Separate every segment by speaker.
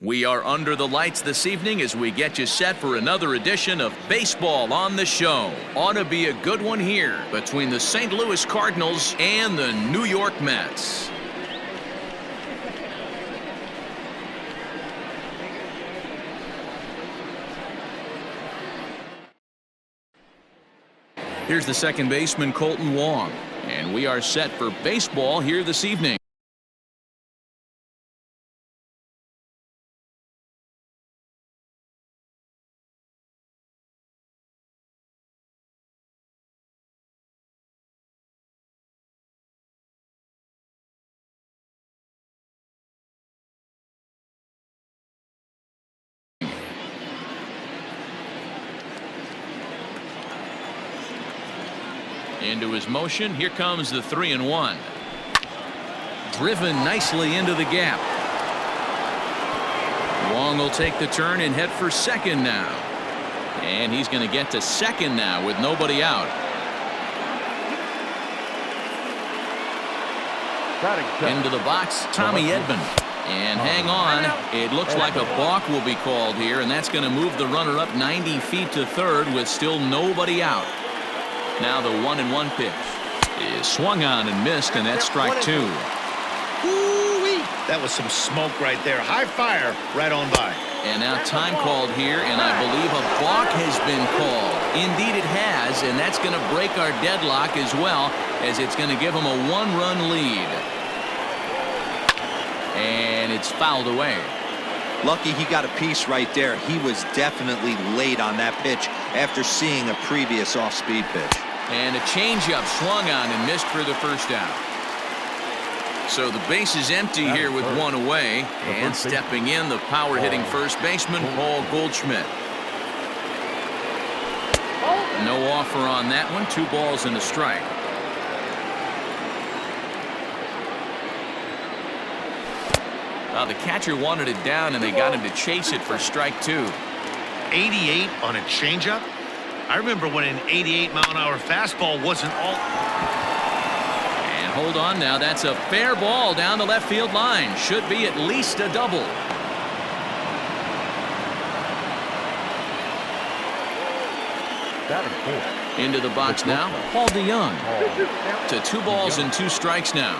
Speaker 1: We are under the lights this evening as we get you set for another edition of Baseball on the Show. Ought to be a good one here between the St. Louis Cardinals and the New York Mets. Here's the second baseman, Colton Wong, and we are set for baseball here this evening. Into his motion. Here comes the 3-1. Driven nicely into the gap. Wong will take the turn and head for second now. And he's going to get to second now with nobody out. Into the box, Tommy Edman. And hang on. It looks like a balk will be called here, and that's going to move the runner up 90 feet to third with still nobody out. Now the 1-1 pitch is swung on and missed, and that's strike two.
Speaker 2: Ooh-wee. That was some smoke right there. High fire right on by.
Speaker 1: And now time called here, and I believe a balk has been called. Indeed it has, and that's going to break our deadlock as well, as it's going to give him a one-run lead. And it's fouled away.
Speaker 3: Lucky he got a piece right there. He was definitely late on that pitch after seeing a previous off-speed pitch.
Speaker 1: And a changeup swung on and missed for the first out. So the base is empty here with one away. And stepping in, the power-hitting first baseman, Paul Goldschmidt. No offer on that one. 2 balls and a strike. The catcher wanted it down, and they got him to chase it for strike 2.
Speaker 2: 88 on a changeup? I remember when an 88-mile-an-hour fastball wasn't all.
Speaker 1: And hold on now. That's a fair ball down the left field line. Should be at least a double. Into the box now, Paul DeYoung. To 2 balls and 2 strikes now.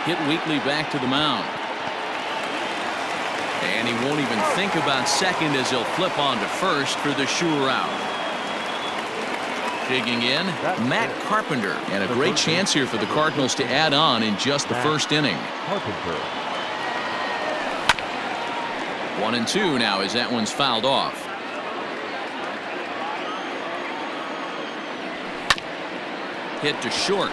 Speaker 1: Hit weakly back to the mound. And he won't even think about second as he'll flip on to first for the sure out. Digging in, Matt Carpenter. And a great chance here for the Cardinals to add on in just the first inning. 1-2 now as that one's fouled off. Hit to short.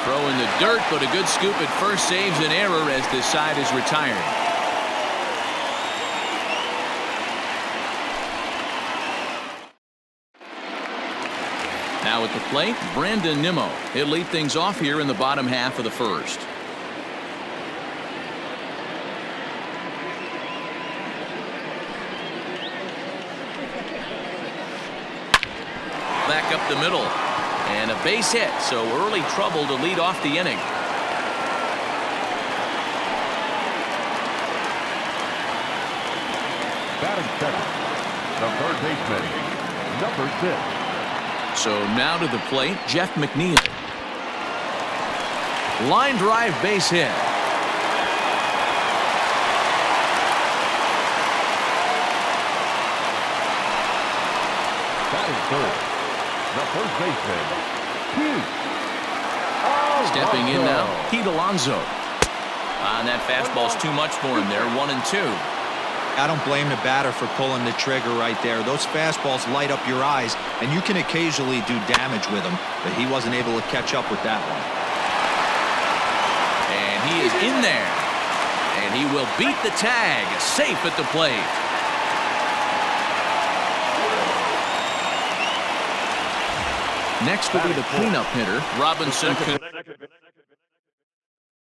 Speaker 1: Throw in the dirt, but a good scoop at first saves an error as this side is retired. Now at the plate, Brandon Nimmo. He'll lead things off here in the bottom half of the first. Back up the middle. And a base hit, so early trouble to lead off the inning.
Speaker 4: Batting second, the third baseman, number 6.
Speaker 1: So now to the plate, Jeff McNeil. Line drive base hit.
Speaker 4: Batting third, the first baseman, Pete.
Speaker 1: Stepping in now, Pete Alonso. And that fastball's too much for him there. 1-2.
Speaker 3: I don't blame the batter for pulling the trigger right there. Those fastballs light up your eyes, and you can occasionally do damage with them, but he wasn't able to catch up with that one.
Speaker 1: And he is in there. And he will beat the tag. Safe at the plate. Next will be the cleanup hitter, Robinson.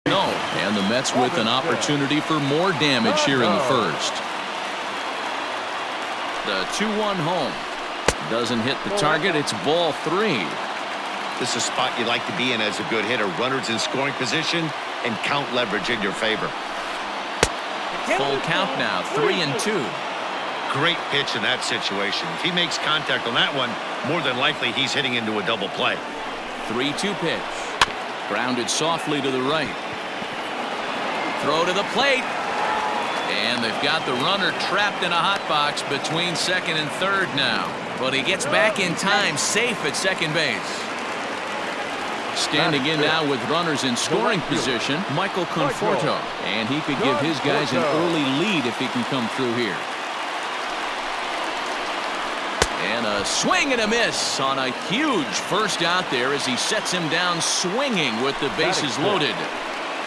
Speaker 1: No, and the Mets with an opportunity for more damage here in the first. The 2-1 home. Doesn't hit the target. It's ball 3.
Speaker 2: This is a spot you like to be in as a good hitter. Runners in scoring position and count leverage in your favor.
Speaker 1: Full count now, 3-2.
Speaker 2: Great pitch in that situation. If he makes contact on that one, more than likely he's hitting into a double play.
Speaker 1: 3-2 pitch. Grounded softly to the right. Throw to the plate. And they've got the runner trapped in a hot box between second and third now. But he gets back in time, safe at second base. Standing in now with runners in scoring position, Michael Conforto. And he could give his guys an early lead if he can come through here. And a swing and a miss on a huge first out there as he sets him down swinging with the bases loaded.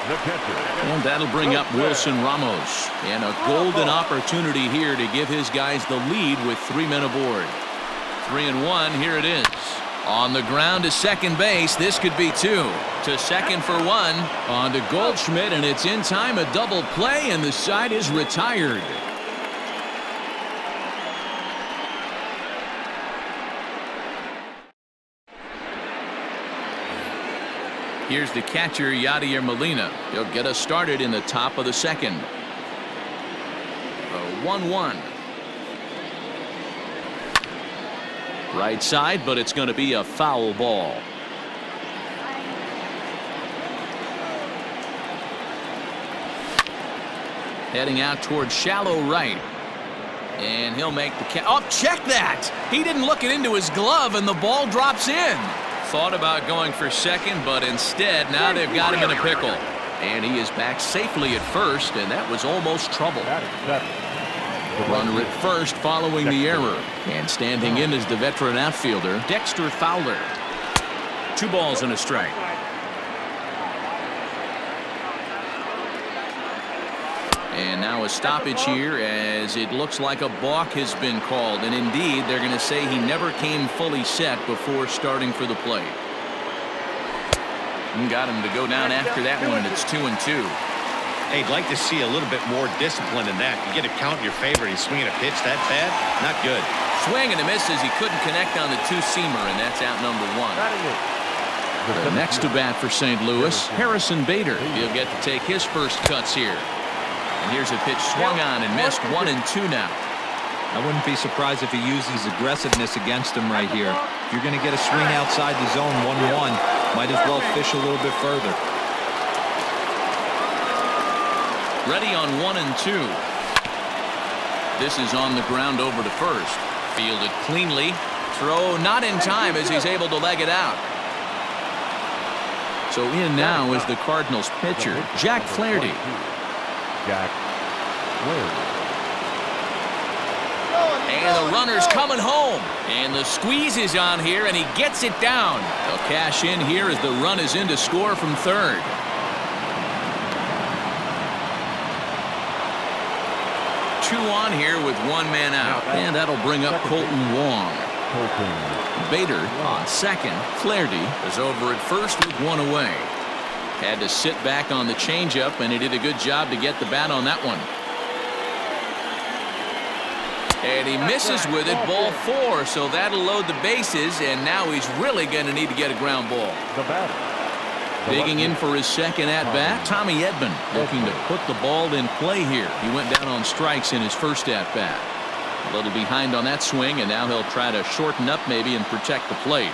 Speaker 1: And that'll bring up Wilson Ramos. And a golden opportunity here to give his guys the lead with 3 men aboard. 3-1, here it is. On the ground to second base, this could be 2. To second for 1. On to Goldschmidt, and it's in time, a double play, and the side is retired. Here's the catcher, Yadier Molina. He'll get us started in the top of the second. A 1-1. Right side, but it's going to be a foul ball. Heading out towards shallow right. And he'll make the catch. Oh, check that! He didn't look it into his glove, and the ball drops in. Thought about going for second, but instead, now they've got him in a pickle. And he is back safely at first, and that was almost trouble. Runner at first following the error. And standing in is the veteran outfielder, Dexter Fowler. 2 balls and a strike. And now a stoppage here as it looks like a balk has been called. And indeed, they're going to say he never came fully set before starting for the plate. And got him to go down after that one, and it's 2-2.
Speaker 2: Hey, I'd like to see a little bit more discipline in that. You get a count in your favor and he's swinging a pitch that bad? Not good.
Speaker 1: Swing and a miss as he couldn't connect on the 2-seamer, and that's out number 1. The next to bat for St. Louis, Harrison Bader. He'll get to take his first cuts here. And here's a pitch swung on and missed. 1-2 now.
Speaker 3: I wouldn't be surprised if he uses aggressiveness against him right here. If you're going to get a swing outside the zone 1-1, might as well fish a little bit further.
Speaker 1: Ready on 1-2. This is on the ground over to first. Fielded cleanly. Throw not in time as he's able to leg it out. So in now is the Cardinals pitcher, Jack Flaherty. And the runner's coming home. And the squeeze is on here, and he gets it down. They'll cash in here as the run is in to score from third. Two on here with 1 man out. And that'll bring up Colton Wong. Bader on second. Flaherty is over at first with 1 away. Had to sit back on the changeup, and he did a good job to get the bat on that one. And he misses with it, ball 4, so that'll load the bases, and now he's really going to need to get a ground ball. Digging in for his second at-bat, Tommy Edman looking to put the ball in play here. He went down on strikes in his first at-bat. A little behind on that swing, and now he'll try to shorten up maybe and protect the plate.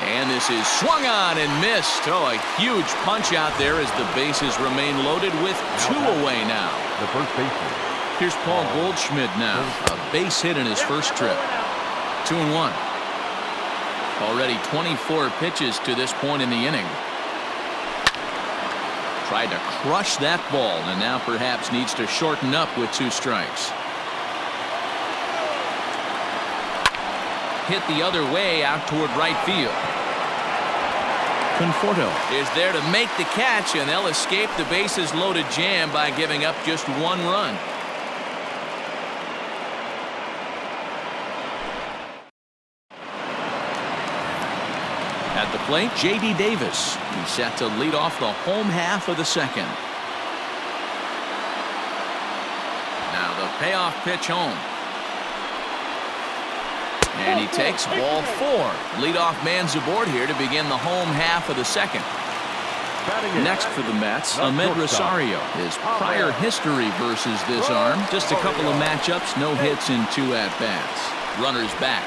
Speaker 1: And this is swung on and missed. Oh, a huge punch out there as the bases remain loaded with 2 away now.
Speaker 4: The first baseman.
Speaker 1: Here's Paul Goldschmidt now. A base hit in his first trip. 2-1. Already 24 pitches to this point in the inning. Tried to crush that ball, and now perhaps needs to shorten up with 2 strikes. Hit the other way out toward right field. Conforto is there to make the catch, and they'll escape the bases loaded jam by giving up just 1 run. At the plate, J.D. Davis. He's set to lead off the home half of the second. Now the payoff pitch home. And he takes ball 4. Leadoff man's aboard here to begin the home half of the second. Next for the Mets, Ahmed Rosario. His prior history versus this arm, just a couple of matchups, no hits in 2 at-bats. Runners back.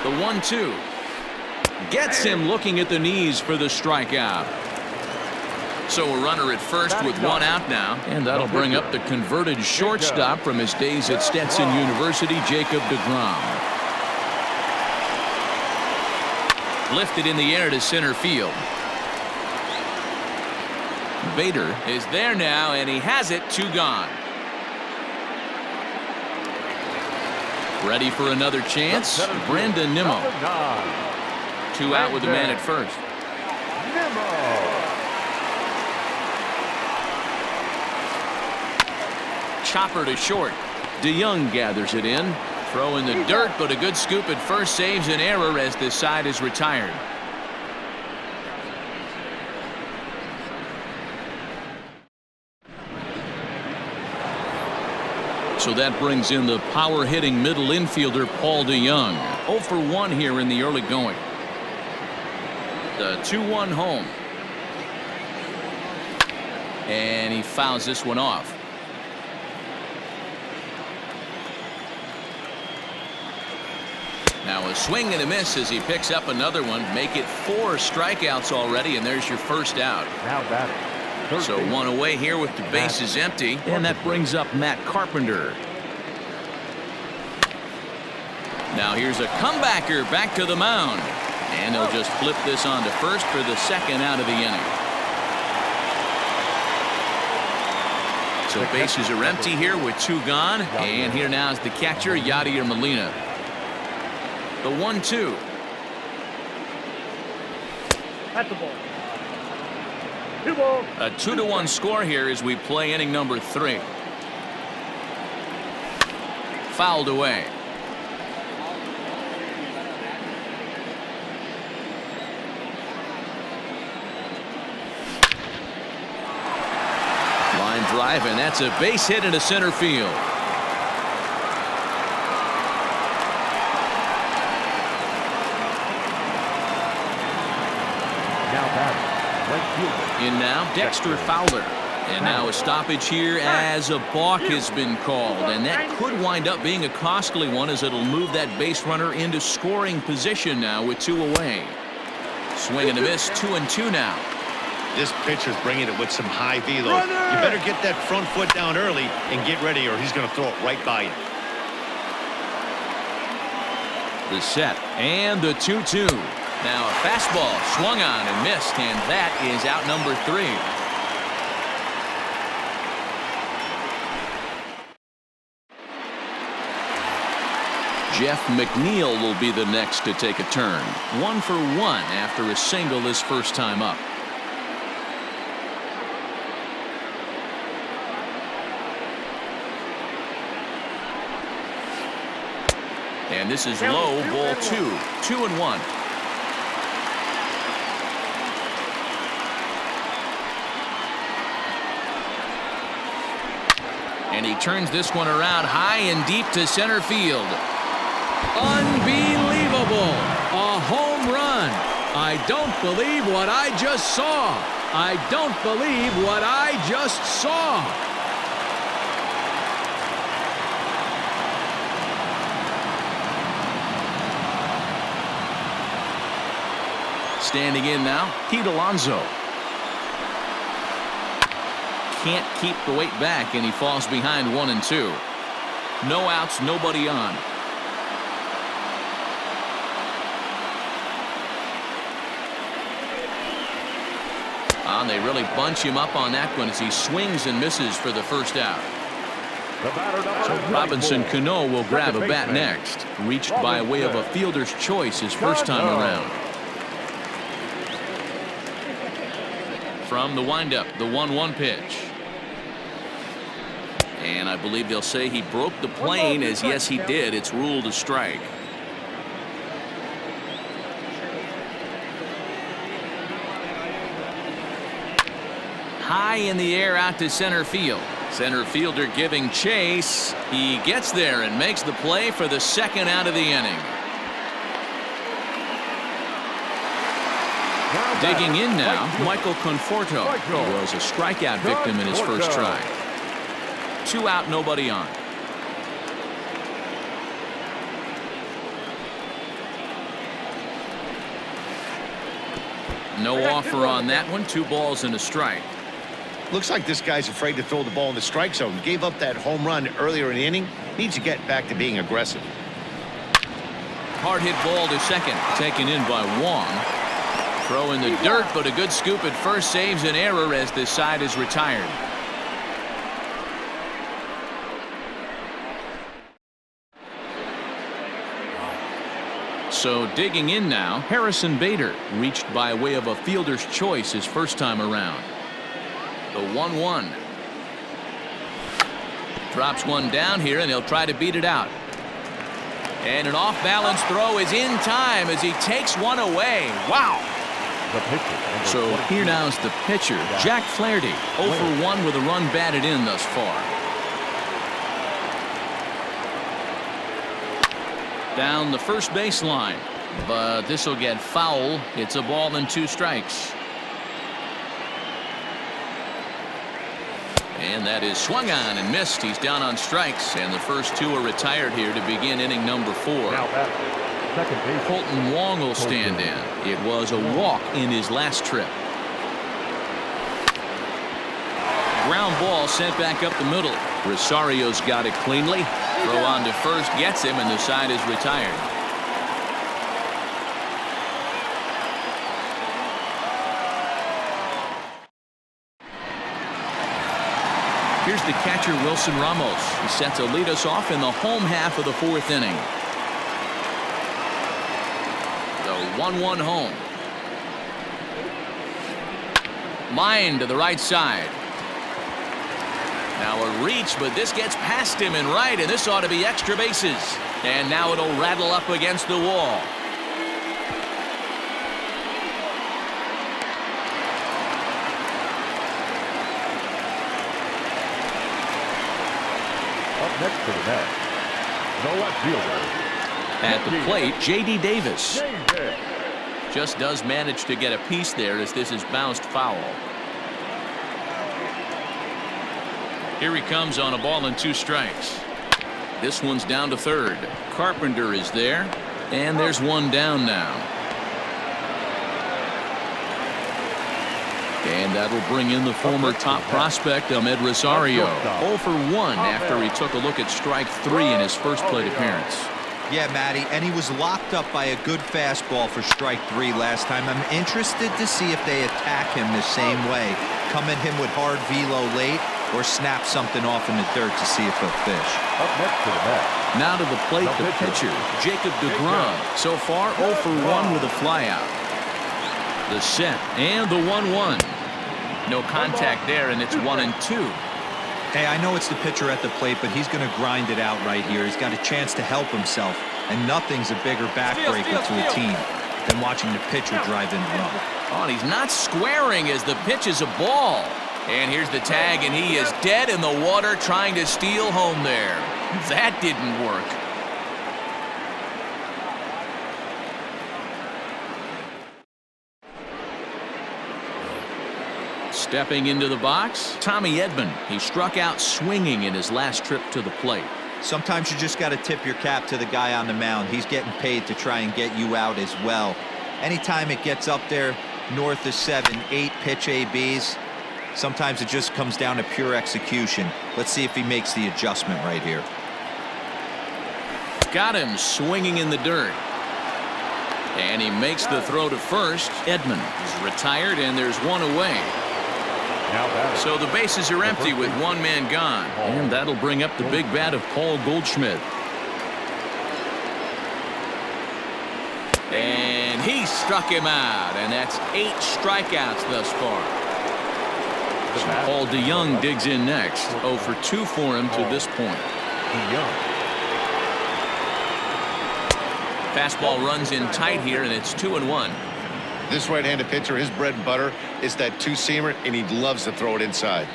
Speaker 1: The 1-2. Gets him looking at the knees for the strikeout. So a runner at first with 1 out now, and that'll bring up the converted shortstop from his days at Stetson University, Jacob deGrom. Lifted in the air to center field. Bader is there now, and he has it. 2 gone. Ready for another chance. Brandon Nimmo. 2 out with the man at first. Chopper to short. DeYoung gathers it in. Throw in the dirt, but a good scoop at first saves an error as this side is retired. So that brings in the power-hitting middle infielder Paul DeYoung. 0 for 1 here in the early going. The 2-1 home. And he fouls this one off. Now a swing and a miss as he picks up another one. Make it 4 strikeouts already, and there's your first out.
Speaker 4: Now batting.
Speaker 1: So 1 away here with the bases empty, and that brings up Matt Carpenter. Now here's a comebacker back to the mound, and they'll just flip this on to first for the 2nd out of the inning. So bases are empty here with 2 gone, and here now is the catcher Yadier Molina. The 1-2.
Speaker 5: At the ball.
Speaker 1: A 2-1 score here as we play inning number 3. Fouled away. Line drive, and that's a base hit into center field. In now, Dexter Fowler. And now a stoppage here as a balk has been called. And that could wind up being a costly one as it'll move that base runner into scoring position now with 2 away. Swing and a miss, 2-2 now.
Speaker 2: This pitcher's bringing it with some high velo. You better get that front foot down early and get ready, or he's going to throw it right by you.
Speaker 1: The set and the 2-2. Now a fastball swung on and missed, and that is out number 3. Jeff McNeil will be the next to take a turn. 1 for 1 after a single his first time up. And this is low, ball 2. 2-1. And he turns this one around high and deep to center field. Unbelievable! A home run. I don't believe what I just saw. I don't believe what I just saw. Standing in now, Pete Alonso. Can't keep the weight back, and he falls behind 1 and 2. No outs, nobody on. And they really bunch him up on that one as he swings and misses for the first out. So Robinson Cano will grab a bat next. Reached by way of a fielder's choice his first time around. From the windup, the 1-1 pitch. And I believe they'll say he broke the plane, as yes he did. It's ruled a strike. high in the air out to center field. Center fielder giving chase. He gets there and makes the play for the second out of the inning. Digging in now, Michael Conforto. He was a strikeout victim in his first try. 2 out, nobody on. No offer on that one. 2 balls and a strike.
Speaker 2: Looks like this guy's afraid to throw the ball in the strike zone. Gave up that home run earlier in the inning. Needs to get back to being aggressive.
Speaker 1: Hard hit ball to second. Taken in by Wong. Throw in the dirt, but a good scoop at first saves an error as this side is retired. So digging in now, Harrison Bader reached by way of a fielder's choice his first time around. The 1-1. Drops one down here, and he'll try to beat it out. And an off-balance throw is in time as he takes one away. Wow. So here now is the pitcher, Jack Flaherty, 0 for 1 with a run batted in thus far. Down the first baseline, but this will get foul. It's a ball and 2 strikes. And that is swung on and missed. He's down on strikes, and the first 2 are retired here to begin inning number 4. Colton Wong will stand in. It was a walk in his last trip. Ground ball sent back up the middle. Rosario's got it cleanly. Throw on to first gets him, and the side is retired. Here's the catcher, Wilson Ramos. He's set to lead us off in the home half of the 4th inning. The 1-1 home. Line to the right side. Now a reach, but this gets past him and right, and this ought to be extra bases. And now it'll rattle up against the wall.
Speaker 4: Up next to the net, the left fielder.
Speaker 1: At the plate, J.D. Davis. Just does manage to get a piece there as this is bounced foul. Here he comes on a ball and 2 strikes. This one's down to third. Carpenter is there, and there's one down now. And that'll bring in the former top prospect, Ahmed Rosario. 0 for 1 after he took a look at strike 3 in his first plate appearance.
Speaker 3: Yeah, Matty, and he was locked up by a good fastball for strike 3 last time. I'm interested to see if they attack him the same way. Come at him with hard velo late or snap something off in the dirt to see if he'll fish.
Speaker 4: Up next to the net.
Speaker 1: Now to the plate, the pitcher, Jacob deGrom. So far, 0 for 1 with a flyout. The set and the 1-1. No contact there, and it's 1-2.
Speaker 3: Hey, I know it's the pitcher at the plate, but he's going to grind it out right here. He's got a chance to help himself, and nothing's a bigger backbreaker to a team than watching the pitcher drive in the run.
Speaker 1: Oh, and he's not squaring as the pitch is a ball. And here's the tag, and he is dead in the water trying to steal home there. That didn't work. Stepping into the box, Tommy Edman. He struck out swinging in his last trip to the plate.
Speaker 3: Sometimes you just got to tip your cap to the guy on the mound. He's getting paid to try and get you out as well. Anytime it gets up there north of 7, 8 pitch ABs, sometimes it just comes down to pure execution. Let's see if he makes the adjustment right here.
Speaker 1: Got him swinging in the dirt. And he makes the throw to first. Edman is retired, and there's one away. So the bases are empty with one man gone. And that'll bring up the big bat of Paul Goldschmidt. And he struck him out, and that's 8 strikeouts thus far. So Paul DeYoung digs in next. 0 for 2 for him to this point. Fastball runs in tight here, and it's 2-1.
Speaker 2: This right-handed pitcher, his bread and butter is that two-seamer, and he loves to throw it inside.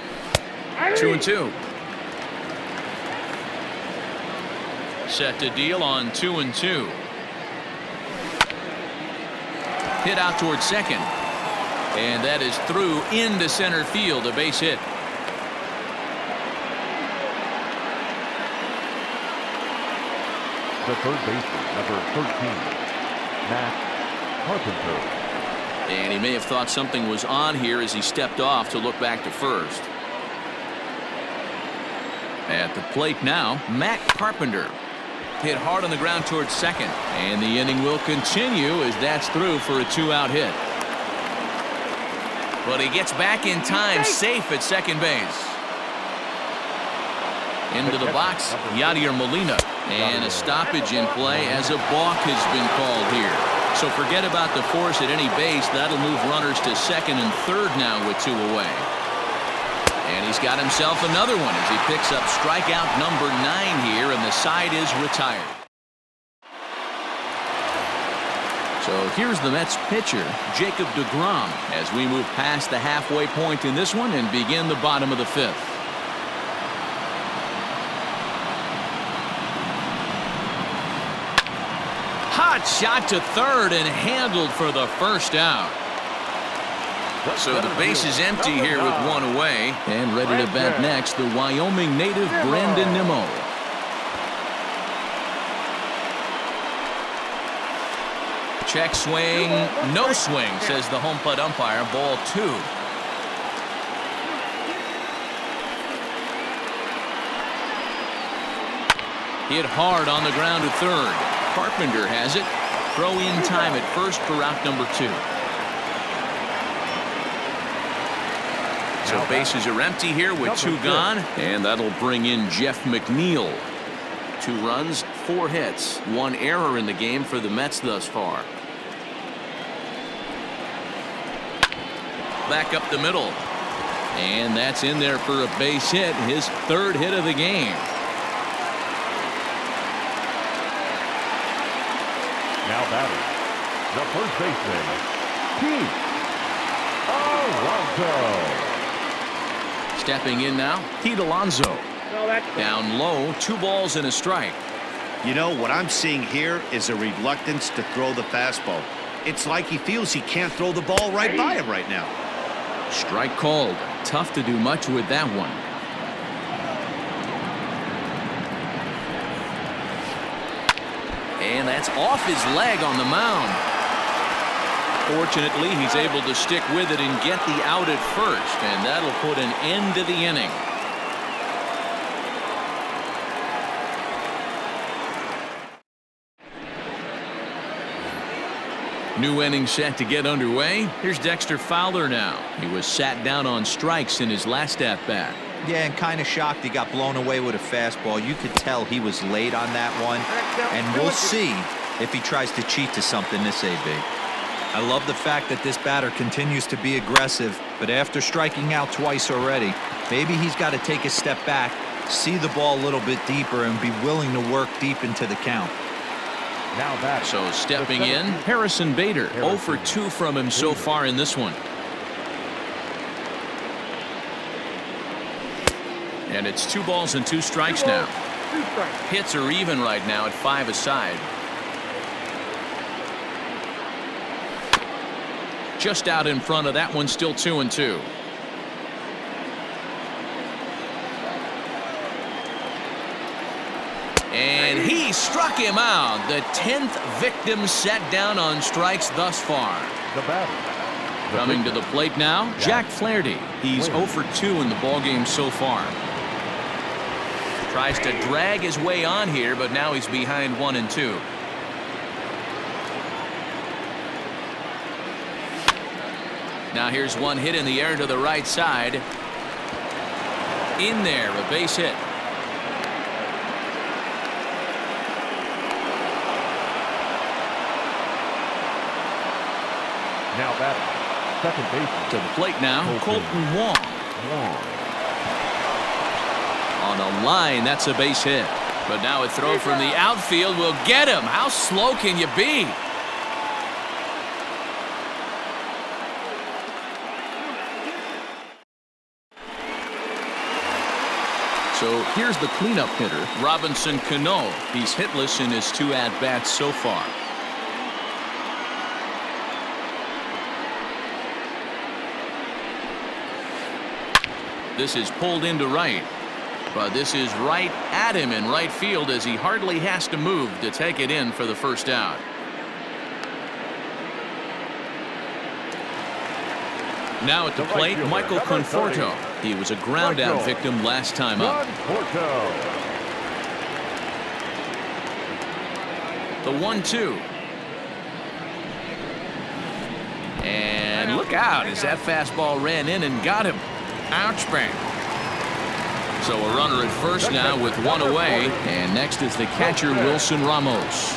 Speaker 1: 2-2. Set to deal on 2-2. Hit out towards second. And that is through into center field, a base hit.
Speaker 4: The third baseman, number 13, Matt Carpenter.
Speaker 1: And he may have thought something was on here as he stepped off to look back to first. At the plate now, Matt Carpenter. Hit hard on the ground towards second. And the inning will continue as that's through for a 2-out hit. But he gets back in time, safe at second base. Into the box, Yadier Molina. And a stoppage in play as a balk has been called here. So forget about the force at any base. That'll move runners to second and third now with 2 away. And he's got himself another one as he picks up strikeout number 9 here, and the side is retired. So here's the Mets pitcher, Jacob deGrom, as we move past the halfway point in this one and begin the bottom of the 5th. Hot shot to third and handled for the first out. So the base is empty here with 1 away, and ready to bat next, the Wyoming native Brandon Nimmo. Check swing, no swing, says the home plate umpire. Ball 2. Hit hard on the ground to third. Carpenter has it. Throw in time at first for out number 2. So bases are empty here with 2 gone, and that'll bring in Jeff McNeil. 2 runs, 4 hits, 1 error in the game for the Mets thus far. Back up the middle, and that's in there for a base hit, his 3rd hit of the game.
Speaker 4: Now batting, the first baseman, Pete Alonso.
Speaker 1: Stepping in now, Pete Alonso. Down low, 2 balls and a strike.
Speaker 2: You know, what I'm seeing here is a reluctance to throw the fastball. It's like he feels he can't throw the ball right by him right now.
Speaker 1: Strike called. Tough to do much with that one. And that's off his leg on the mound. Fortunately, he's able to stick with it and get the out at first, and that'll put an end to the inning. New inning set to get underway. Here's Dexter Fowler now. He was sat down on strikes in his last at-bat.
Speaker 3: Yeah, and kind of shocked he got blown away with a fastball. You could tell he was late on that one, and we'll see if he tries to cheat to something this AB. I love the fact that this batter continues to be aggressive, but after striking out twice already, maybe he's got to take a step back, see the ball a little bit deeper, and be willing to work deep into the count.
Speaker 4: Now that.
Speaker 1: So stepping in, Harrison Bader. 0 for 2 from him so far in this one. And it's 2 balls and 2 strikes now. Hits are even right now at 5 aside. Just out in front of that one, still 2-2. And he struck him out. The 10th victim set down on strikes thus far.
Speaker 4: The batter.
Speaker 1: Coming to the plate now, Jack Flaherty. He's 0 for 2 in the ballgame so far. Tries to drag his way on here, but now he's behind 1-2. Now here's one hit in the air to the right side. In there, a base hit.
Speaker 4: Now batting, second baseman.
Speaker 1: To the plate now, Colton Wong. On a line, that's a base hit. But now a throw from the outfield will get him. How slow can you be? So here's the cleanup hitter, Robinson Cano. He's hitless in his 2 at-bats so far. This is pulled into right. But this is right at him in right field as he hardly has to move to take it in for the first out. Now at the plate, Michael Conforto. He was a ground out victim last time up. The 1-2. And look out as that fastball ran in and got him. Ouch, bang. So a runner at first now with 1 away. And next is the catcher, Wilson Ramos.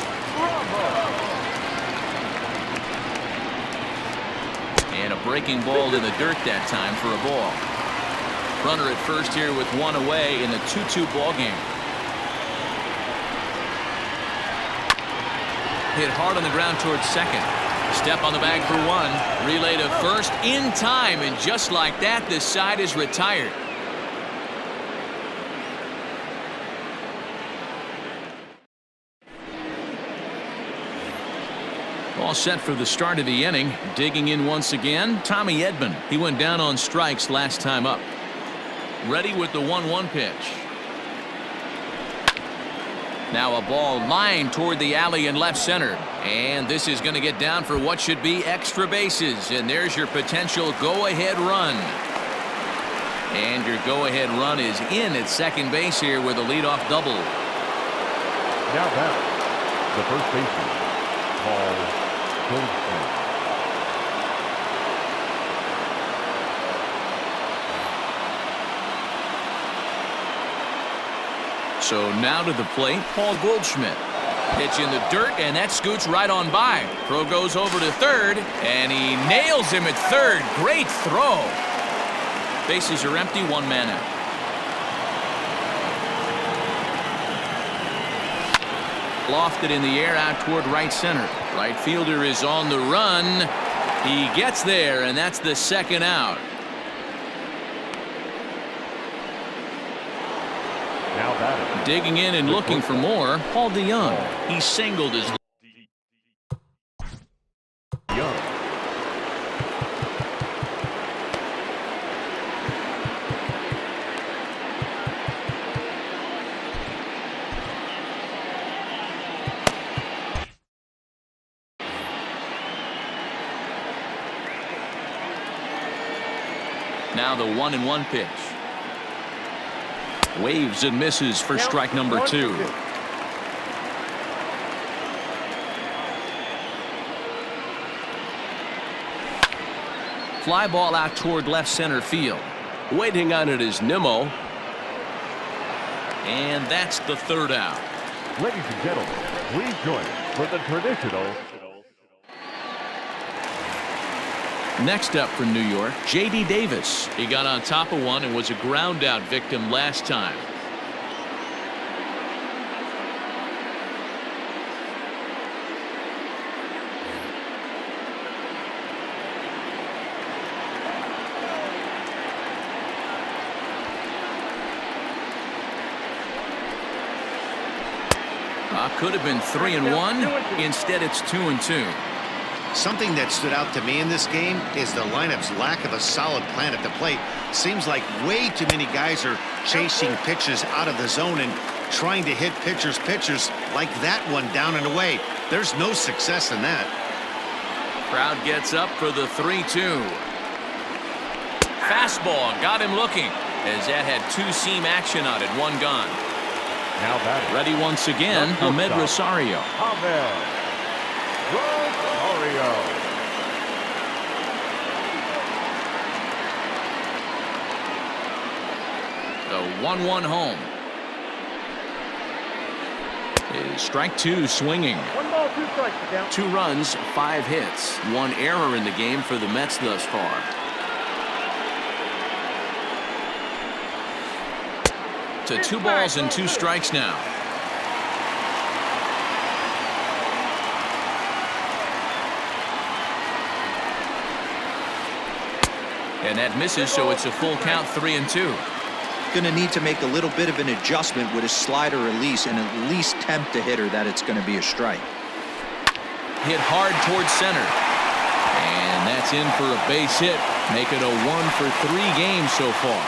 Speaker 1: And a breaking ball in the dirt that time for a ball. Runner at first here with 1 away in the 2-2 ball game. Hit hard on the ground towards second. Step on the bag for 1. Relay to first in time, and just like that, this side is retired. All set for the start of the inning. Digging in once again, Tommy Edman. He went down on strikes last time up. Ready with the 1-1 pitch. Now a ball lined toward the alley in left center. And this is going to get down for what should be extra bases. And there's your potential go-ahead run. And your go-ahead run is in at second base here with a leadoff double.
Speaker 4: Now back, the first baseman, Paul Goldschmidt.
Speaker 1: So now to the plate, Paul Goldschmidt. Pitch in the dirt, and that scoots right on by. Throw goes over to third, and he nails him at third. Great throw. Bases are empty, 1 man out. Lofted in the air out toward right center. Right fielder is on the run. He gets there, and that's the second out.
Speaker 4: Now batting.
Speaker 1: Digging in and looking for more, Paul DeYoung. He singled his.
Speaker 4: Young.
Speaker 1: Now the 1-1 pitch. Waves and misses for strike number 2. Fly ball out toward left center field. Waiting on it is Nimmo. And that's the third out.
Speaker 4: Ladies and gentlemen, please join us for the traditional.
Speaker 1: Next up from New York, J.D. Davis. He got on top of one and was a ground out victim last time. Could have been 3-1. Instead, it's 2-2.
Speaker 2: Something that stood out to me in this game is the lineup's lack of a solid plan at the plate. Seems like way too many guys are chasing pitches out of the zone and trying to hit pitchers like that one down and away. There's no success in that.
Speaker 1: Crowd gets up for the 3-2. Fastball got him looking as that had 2-seam action on it. 1 gone.
Speaker 4: Now batting.
Speaker 1: Ready once again, Ahmed Rosario.
Speaker 4: Ahmed Rosario.
Speaker 1: The 1-1 home. Is strike 2 swinging.
Speaker 5: 1 ball, 2 strikes. Down.
Speaker 1: 2 runs, 5 hits. 1 error in the game for the Mets thus far. To 2 balls and 2 strikes now. And that misses, so it's a full count, 3-2.
Speaker 3: going to need to make a little bit of an adjustment with his slider release and at least tempt the hitter that it's going to be a strike.
Speaker 1: Hit hard towards center. And that's in for a base hit. Make it a 1-for-3 game so far.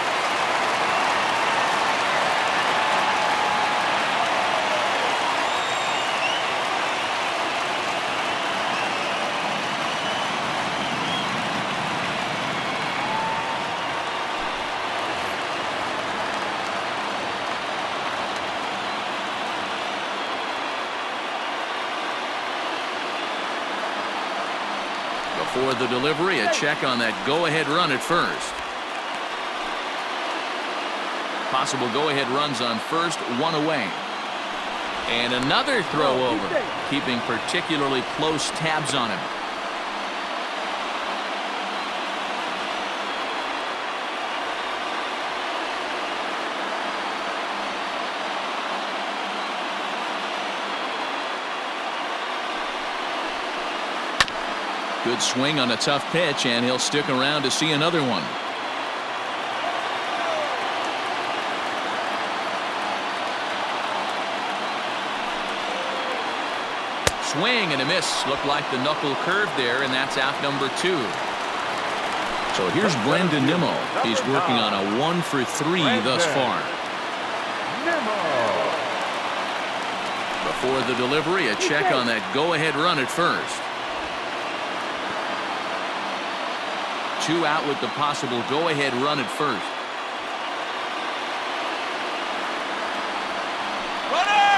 Speaker 1: Before the delivery, a check on that go-ahead run at first. Possible go-ahead runs on first, one away. And another throw over, keeping particularly close tabs on him. Good swing on a tough pitch, and he'll stick around to see another one. Swing and a miss. Looked like the knuckle curve there, and that's out number 2. So here's Brandon Nimmo. He's working on a 1-for-3 thus far. Before the delivery, a check on that go-ahead run at first. 2 out with the possible go-ahead run at first.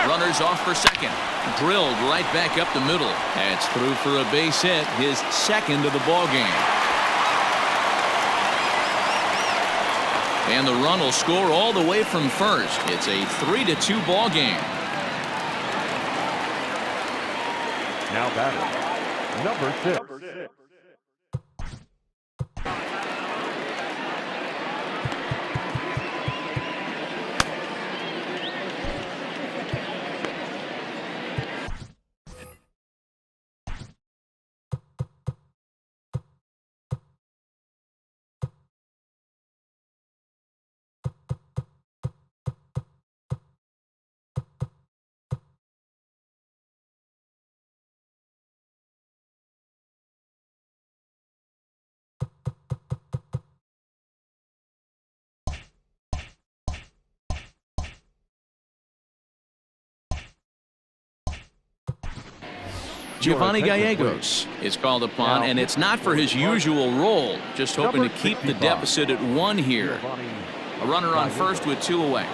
Speaker 1: Runners off for second. Drilled right back up the middle. That's through for a base hit, his second of the ball game. And the run will score all the way from first. It's a 3-2 ball game.
Speaker 4: Now batter, number 6.
Speaker 1: Giovanni Gallegos is called upon, and it's not for his usual role. Just hoping to keep the deficit at 1 here. A runner on first with 2 away.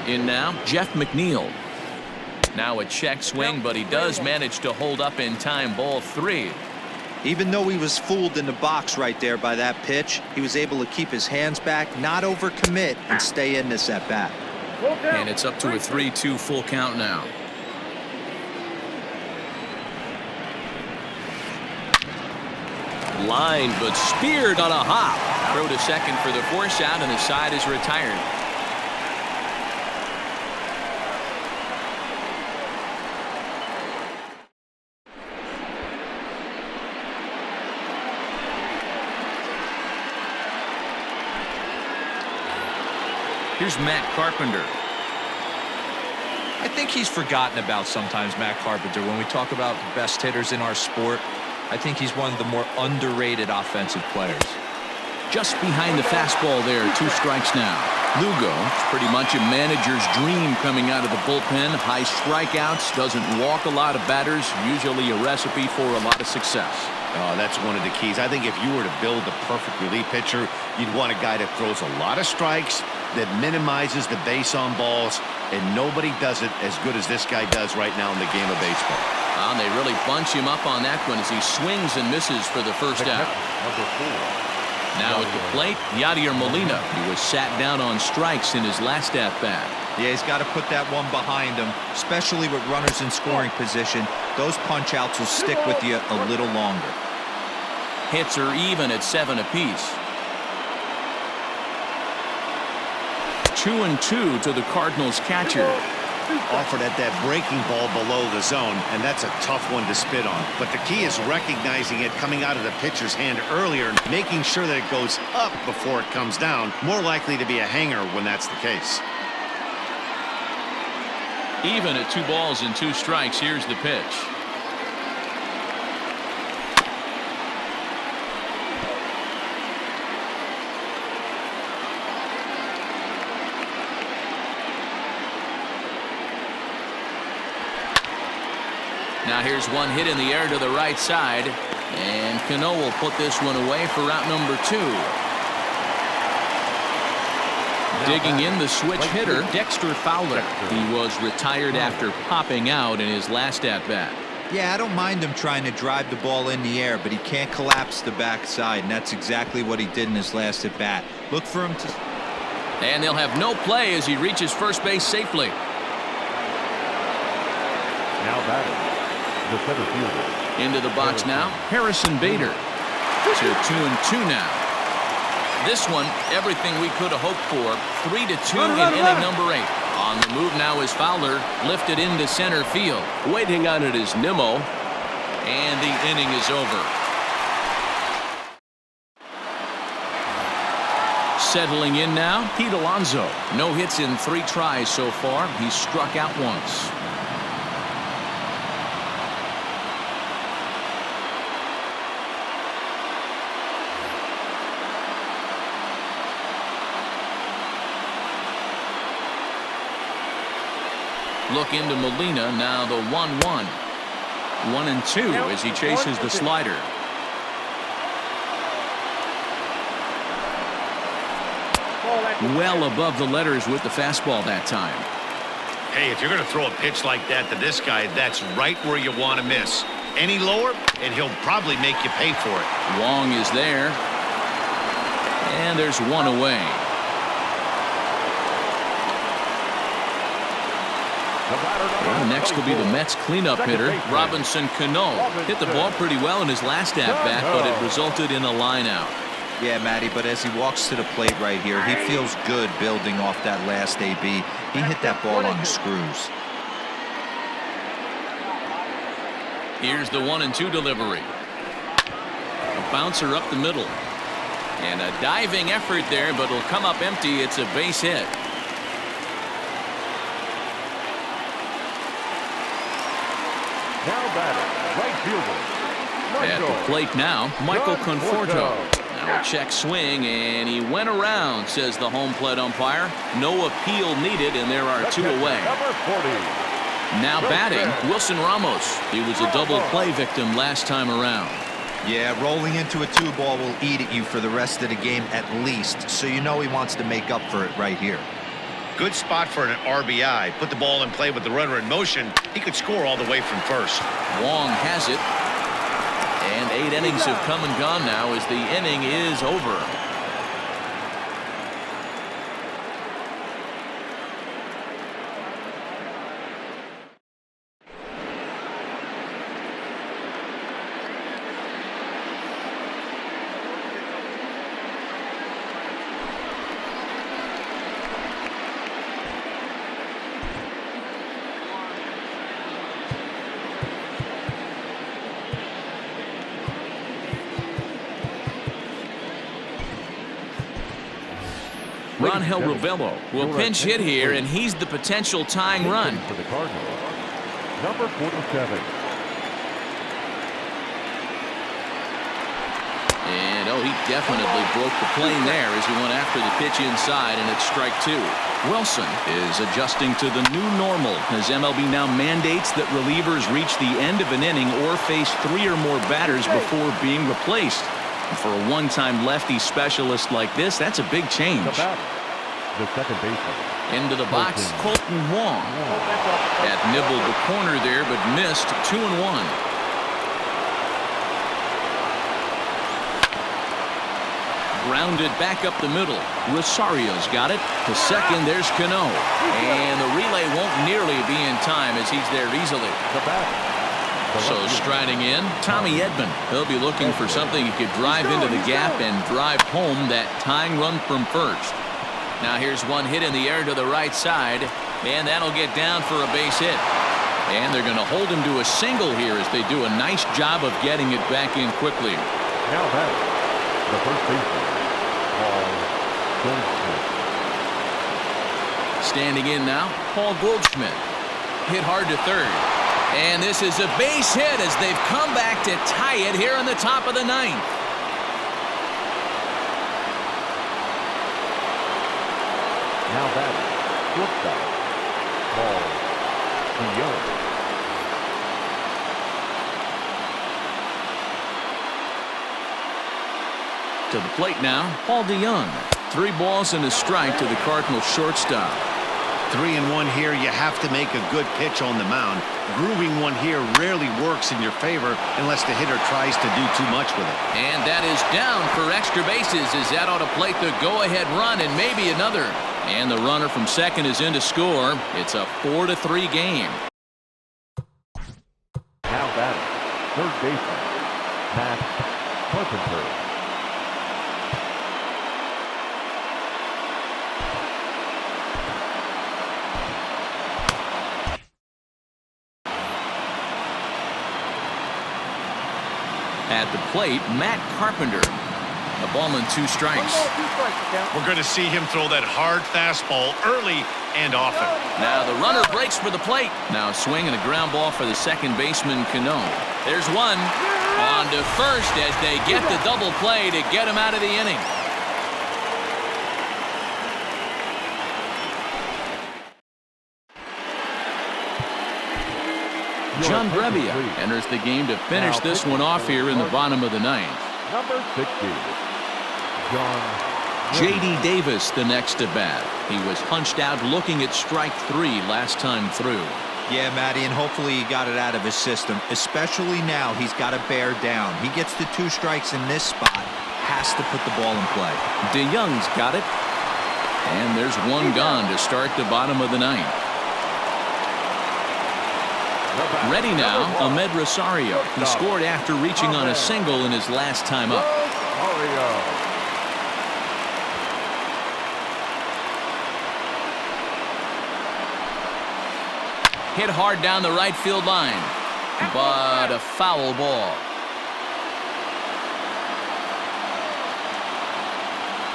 Speaker 1: In now, Jeff McNeil. Now a check swing, but he does manage to hold up in time. Ball 3.
Speaker 3: Even though he was fooled in the box right there by that pitch, he was able to keep his hands back, not overcommit, and stay in this at bat.
Speaker 1: And it's up to a 3-2 full count now. Line, but speared on a hop. Throw to second for the force out, and the side is retired. Here's Matt Carpenter.
Speaker 3: I think he's forgotten about sometimes, Matt Carpenter. When we talk about the best hitters in our sport, I think he's one of the more underrated offensive players.
Speaker 1: Just behind the fastball there, 2 strikes now. Lugo, pretty much a manager's dream coming out of the bullpen. High strikeouts, doesn't walk a lot of batters, usually a recipe for a lot of success.
Speaker 2: Oh, that's one of the keys. I think if you were to build a perfect relief pitcher, you'd want a guy that throws a lot of strikes, that minimizes the base on balls, and nobody does it as good as this guy does right now in the game of baseball.
Speaker 1: And they really bunch him up on that one as he swings and misses for the first out.
Speaker 4: Number 4.
Speaker 1: Now at the plate, Yadier Molina. He was sat down on strikes in his last at-bat.
Speaker 3: Yeah, he's got to put that one behind him, especially with runners in scoring position. Those punch-outs will stick with you a little longer.
Speaker 1: Hits are even at 7 apiece. 2-2 to the Cardinals catcher.
Speaker 2: offered at that breaking ball below the zone, and that's a tough one to spit on. But the key is recognizing it coming out of the pitcher's hand earlier and making sure that it goes up before it comes down. More likely to be a hanger when that's the case.
Speaker 1: Even at 2 balls and 2 strikes, here's the pitch. Now here's one hit in the air to the right side, and Cano will put this one away for out number 2. Digging in the switch hitter, Dexter Fowler. He was retired after popping out in his last at-bat.
Speaker 3: Yeah, I don't mind him trying to drive the ball in the air, but he can't collapse the backside, and that's exactly what he did in his last at-bat. Look for him to...
Speaker 1: And they'll have no play as he reaches first base safely.
Speaker 4: Now batting, the center fielder.
Speaker 1: Into the box now, Harrison Bader. To 2-2 now. This one, everything we could have hoped for. 3-2 in inning number 8. On the move now is Fowler, lifted into center field. Waiting on it is Nimmo, and the inning is over. Settling in now, Pete Alonso. No hits in 3 tries so far. He's struck out once. Look into Molina, now the 1-1. 1-2 as he chases the slider. Well above the letters with the fastball that time.
Speaker 2: Hey, if you're going to throw a pitch like that to this guy, that's right where you want to miss. Any lower, and he'll probably make you pay for it.
Speaker 1: Wong is there. And there's one away. Well, next will be the Mets cleanup hitter, Robinson Cano. Hit the ball pretty well in his last at-bat, but it resulted in a line-out.
Speaker 3: Yeah, Matty, but as he walks to the plate right here, he feels good building off that last AB. He hit that ball on the screws.
Speaker 1: Here's the 1-2 delivery. A bouncer up the middle. And a diving effort there, but it'll come up empty. It's a base hit.
Speaker 4: Now batting, right fielder.
Speaker 1: At the plate now, Michael Conforto. Now a check swing, and he went around, says the home plate umpire. No appeal needed, and there are 2 away.
Speaker 4: Number 40.
Speaker 1: Now batting, Wilson Ramos. He was a double play victim last time around.
Speaker 3: Yeah, rolling into a 2-ball will eat at you for the rest of the game at least, so you know he wants to make up for it right here.
Speaker 2: Good spot for an RBI. Put the ball in play with the runner in motion. He could score all the way from first.
Speaker 1: Wong has it. And 8 innings have come and gone now as the inning is over. Rangel Ravelo will pinch hit here, and he's the potential tying run.
Speaker 4: For the Cardinals, number 47.
Speaker 1: And he definitely broke the plane there as he went after the pitch inside, and it's strike 2. Wilson is adjusting to the new normal as MLB now mandates that relievers reach the end of an inning or face 3 or more batters before being replaced. For a one-time lefty specialist like this, that's a big change.
Speaker 4: The second baseman.
Speaker 1: Into the box, Colton Wong. That nibbled the corner there, but missed. 2-1. Grounded back up the middle. Rosario's got it. To second, there's Cano. And the relay won't nearly be in time as he's there easily.
Speaker 4: The batter.
Speaker 1: So striding in, Tommy Edman. He'll be looking for something he could drive into the gap and drive home that tying run from first. Now here's one hit in the air to the right side, And that'll get down for a base hit. And they're going to hold him to a single here as they do a nice job of getting it back in quickly.
Speaker 4: Now that's the first baseman, Paul Goldschmidt.
Speaker 1: Standing in now, Paul Goldschmidt. Hit hard to third. And this is a base hit as they've come back to tie it here in the top of the ninth.
Speaker 4: Now batting, shortstop, Paul DeGrom.
Speaker 1: To the plate now, Paul DeYoung. 3 balls and a strike to the Cardinals shortstop.
Speaker 2: 3-1 here. You have to make a good pitch on the mound. Grooving one here rarely works in your favor unless the hitter tries to do too much with it.
Speaker 1: And that is down for extra bases as that ought to plate the go-ahead run and maybe another. And the runner from second is in to score. It's a 4-3 game.
Speaker 4: Now batting, third baseman, Matt Carpenter.
Speaker 1: At the plate, Matt Carpenter. A ball and 2 strikes.
Speaker 2: We're going to see him throw that hard fastball early and often.
Speaker 1: Now the runner breaks for the plate. Now swing and a ground ball for the second baseman, Cano. There's one. On to first as they get the double play to get him out of the inning. John Brebbia enters the game to finish this one off here in the bottom of the ninth.
Speaker 4: Number 60, John
Speaker 1: J.D. Davis the next to bat. He was hunched out looking at strike 3 last time through.
Speaker 3: Yeah, Matty, and hopefully he got it out of his system. Especially now, he's got to bear down. He gets the 2 strikes in this spot. Has to put the ball in play.
Speaker 1: DeYoung's got it. And there's one gone to start the bottom of the ninth. Ready now, Ahmed Rosario. He scored after reaching on a single in his last time up. Hit hard down the right field line, but a foul ball.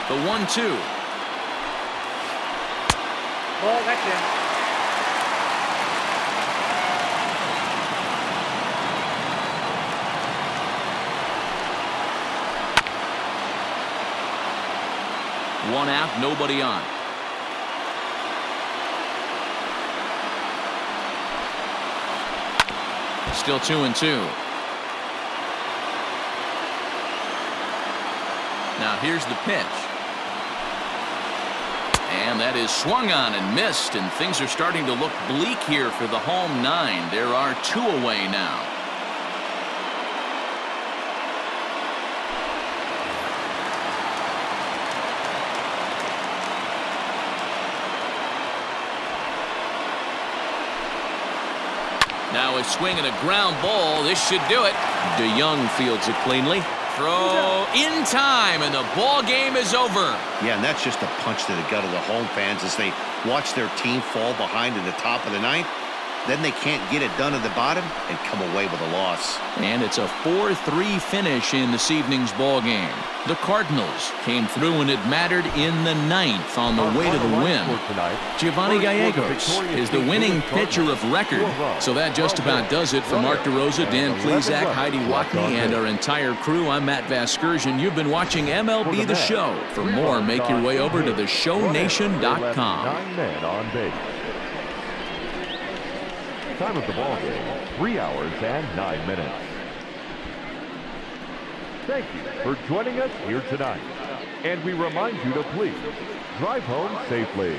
Speaker 1: The 1-2.
Speaker 5: Ball, that's in.
Speaker 1: One out, nobody on. Still 2-2. Now here's the pitch. And that is swung on and missed, and things are starting to look bleak here for the home 9. There are 2 away now. Now a swing and a ground ball. This should do it. DeYoung fields it cleanly. Throw in time, and the ball game is over.
Speaker 2: Yeah, and that's just a punch to the gut of the home fans as they watch their team fall behind in the top of the ninth. Then they can't get it done at the bottom and come away with a loss.
Speaker 1: And it's a 4-3 finish in this evening's ball game. The Cardinals came through when it mattered in the ninth on the way to the win. Giovanni Gallegos is the winning pitcher of record. So that just about does it for Mark DeRosa, Dan Plesac, Heidi Watney, and our entire crew. I'm Matt Vasgersian. You've been watching MLB The Show. For more, make your way over to theshownation.com.
Speaker 4: 9 men on base. Time of the ball game, 3 hours and 9 minutes. Thank you for joining us here tonight. And we remind you to please drive home safely.